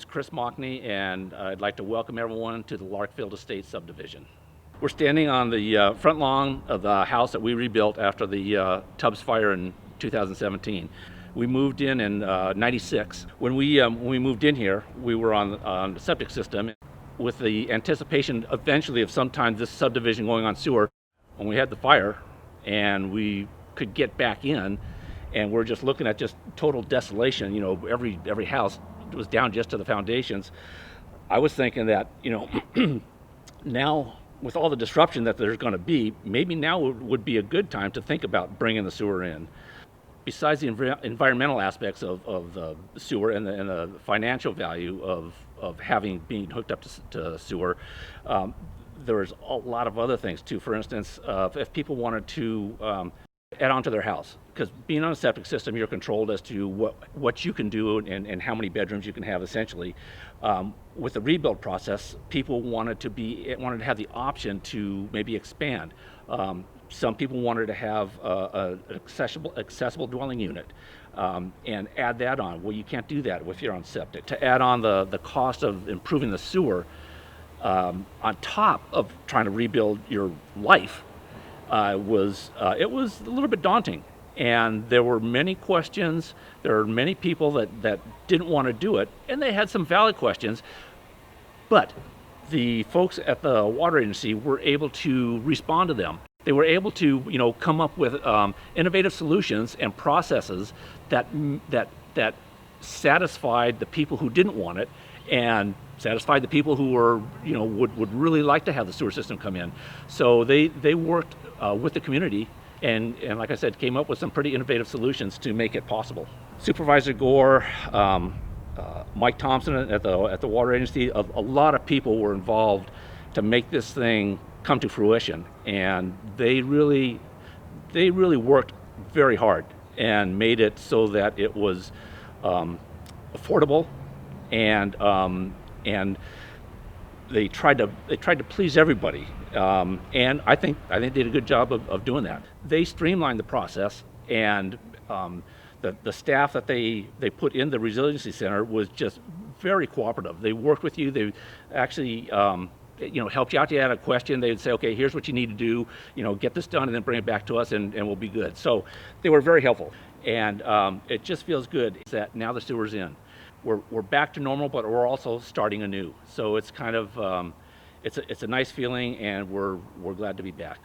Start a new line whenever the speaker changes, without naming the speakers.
Chris Mockney, and I'd like to welcome everyone to the Larkfield Estate subdivision. We're standing on the front lawn of the house that we rebuilt after the Tubbs fire in 2017. We moved in '96. When we moved in here, we were on the septic system with the anticipation eventually of sometime this subdivision going on sewer. When we had the fire and we could get back in, and we're just looking at just total desolation, you know, every house was down just to the foundations. I was thinking that, you know, now with all the disruption that there's going to be, maybe now would be a good time to think about bringing the sewer in. Besides the environmental aspects of the sewer and the financial value of being hooked up to sewer, there's a lot of other things too. For instance, if people wanted to add on to their house, because being on a septic system, you're controlled as to what you can do and how many bedrooms you can have. Essentially, with the rebuild process, people wanted to have the option to maybe expand. Some people wanted to have an accessible dwelling unit and add that on. Well, you can't do that if you're on septic. To add on the cost of improving the sewer on top of trying to rebuild your life was a little bit daunting. And there were many questions. There are many people that didn't want to do it, and they had some valid questions. But the folks at the water agency were able to respond to them. They were able to, you know, come up with innovative solutions and processes that satisfied the people who didn't want it, and satisfied the people who were, you know, would really like to have the sewer system come in. So they worked with the community and like I said, came up with some pretty innovative solutions to make it possible. Supervisor Gore, Mike Thompson at the water agency, a lot of people were involved to make this thing come to fruition, and they really worked very hard and made it so that it was affordable, and they tried to please everybody, and I think they did a good job of doing that. They streamlined the process, and the staff that they put in the resiliency center was just very cooperative. They worked with you. They actually you know, helped you out. You had a question, they would say, okay, here's what you need to do, you know, get this done and then bring it back to us, and we'll be good. So they were very helpful, and it just feels good that now the sewer's in. We're back to normal, but we're also starting anew. So it's kind of it's a nice feeling, and we're glad to be back.